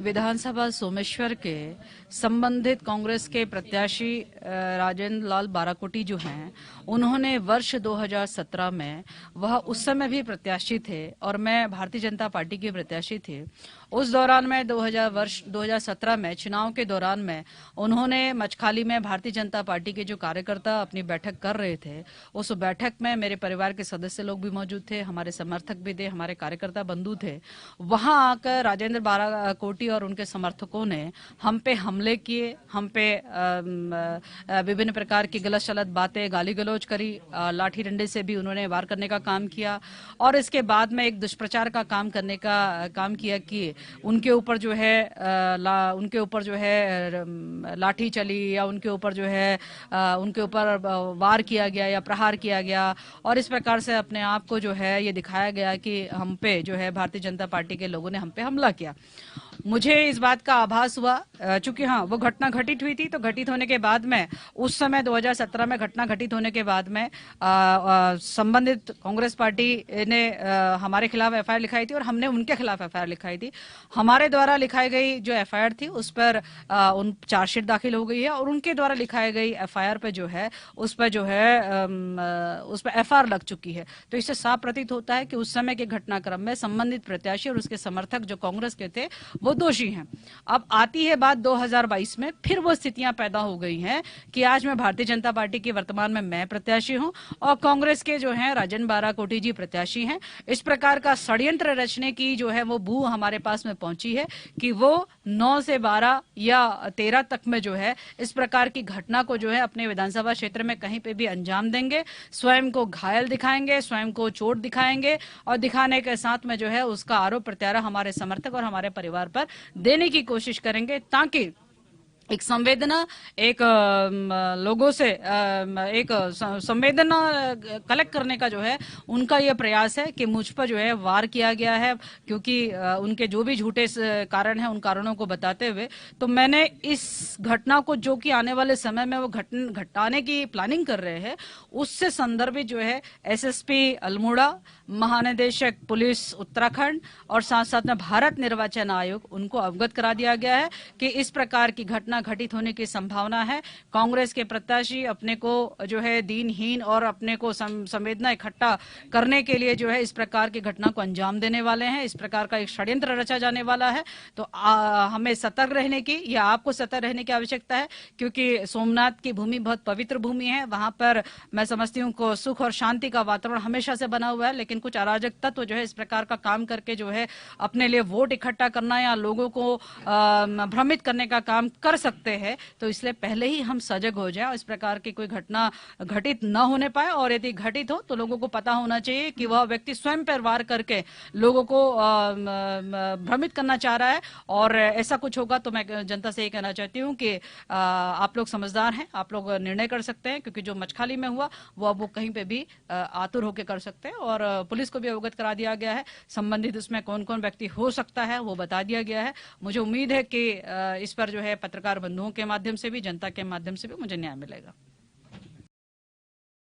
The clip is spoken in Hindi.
विधानसभा सोमेश्वर के संबंधित कांग्रेस के प्रत्याशी राजेंद्र लाल बाराकोटी जो हैं, उन्होंने वर्ष 2017 में वह उस समय भी प्रत्याशी थे और मैं भारतीय जनता पार्टी की प्रत्याशी थी। उस दौरान में 2017 में चुनाव के दौरान में उन्होंने मचखाली में भारतीय जनता पार्टी के जो कार्यकर्ता अपनी बैठक कर रहे थे, उस बैठक में मेरे परिवार के सदस्य लोग भी मौजूद थे, हमारे समर्थक भी थे, हमारे कार्यकर्ता बंधु थे। वहां आकर राजेंद्र बाराकोटी और उनके समर्थकों ने हम पे हमले किए, हम पे विभिन्न प्रकार की गलत सलत बातें, गाली गलौज करी, लाठी डंडे से भी उन्होंने वार करने का काम किया और इसके बाद में एक दुष्प्रचार का काम करने का काम किया कि उनके ऊपर जो है लाठी चली या उनके ऊपर जो है उनके ऊपर वार किया गया या प्रहार किया गया और इस प्रकार से अपने आप को जो है ये दिखाया गया कि हम पे जो है भारतीय जनता पार्टी के लोगों ने हम पे हमला किया। मुझे इस बात का आभास हुआ, चूंकि हाँ वो घटना घटित हुई थी, तो घटित होने के बाद में उस समय 2017 में घटना घटित होने के बाद में संबंधित कांग्रेस पार्टी ने हमारे खिलाफ एफआईआर लिखाई थी और हमने उनके खिलाफ एफआईआर लिखाई थी। हमारे द्वारा लिखाई गई जो एफआईआर थी उस पर उन चार्जशीट दाखिल हो गई है और उनके द्वारा लिखाई गई एफआईआर पे जो है उस पर जो है उस पर एफआईआर लग चुकी है। तो इससे साफ प्रतीत होता है कि उस समय के घटनाक्रम में संबंधित प्रत्याशी और उसके समर्थक जो कांग्रेस के थे वो दोषी हैं। अब आती है बात 2022 में, फिर वो स्थितियां पैदा हो गई हैं कि आज मैं भारतीय जनता पार्टी की वर्तमान में मैं प्रत्याशी हूं और कांग्रेस के जो हैं राजेंद्र बाराकोटी जी प्रत्याशी हैं। इस प्रकार का षड्यंत्र रचने की जो है वो बू हमारे पास में पहुंची है कि वो 9 से 12 या 13 तक में जो है इस प्रकार की घटना को जो है अपने विधानसभा क्षेत्र में कहीं पे भी अंजाम देंगे, स्वयं को घायल दिखाएंगे, स्वयं को चोट दिखाएंगे और दिखाने के साथ में जो है उसका आरोप प्रत्यारोप हमारे समर्थक और हमारे परिवार पर देने की कोशिश करेंगे, ताकि एक संवेदना, एक लोगों से एक संवेदना कलेक्ट करने का जो है उनका यह प्रयास है कि मुझ पर जो है वार किया गया है, क्योंकि उनके जो भी झूठे कारण हैं उन कारणों को बताते हुए तो मैंने इस घटना को जो कि आने वाले समय में वो घटाने की प्लानिंग कर रहे हैं उससे संदर्भित जो है एसएसपी अल्मोड़ा, महानिदेशक पुलिस उत्तराखंड और साथ साथ में भारत निर्वाचन आयोग उनको अवगत करा दिया गया है कि इस प्रकार की घटना घटित होने की संभावना है। कांग्रेस के प्रत्याशी अपने को जो है दीनहीन और अपने को संवेदना इकट्ठा करने के लिए जो है इस प्रकार की घटना को अंजाम देने वाले हैं। इस प्रकार का एक षड्यंत्र रचा जाने वाला है। तो हमें सतर्क रहने की या आपको सतर्क रहने की आवश्यकता है, क्योंकि सोमनाथ की भूमि बहुत पवित्र भूमि है। वहां पर मैं समझती हूँ को सुख और शांति का वातावरण हमेशा से बना हुआ है, लेकिन कुछ अराजक तत्व जो है इस प्रकार का काम करके जो है अपने लिए वोट इकट्ठा करना या लोगों को भ्रमित करने का काम कर सकते हैं। तो इसलिए पहले ही हम सजग हो जाएं, इस प्रकार की कोई घटना घटित न होने पाए और यदि घटित हो तो लोगों को पता होना चाहिए कि वह व्यक्ति स्वयं पर वार करके लोगों को भ्रमित करना चाह रहा है। और ऐसा कुछ होगा तो मैं जनता से ये कहना चाहती हूँ कि आप लोग समझदार हैं, आप लोग निर्णय कर सकते हैं, क्योंकि जो मचखाली में हुआ वो अब वो कहीं पे भी आतुर होकर कर सकते हैं। और पुलिस को भी अवगत करा दिया गया है, संबंधित उसमें कौन कौन व्यक्ति हो सकता है वो बता दिया गया है। मुझे उम्मीद है कि इस पर जो है पत्रकार बंधुओं के माध्यम से भी, जनता के माध्यम से भी मुझे न्याय मिलेगा।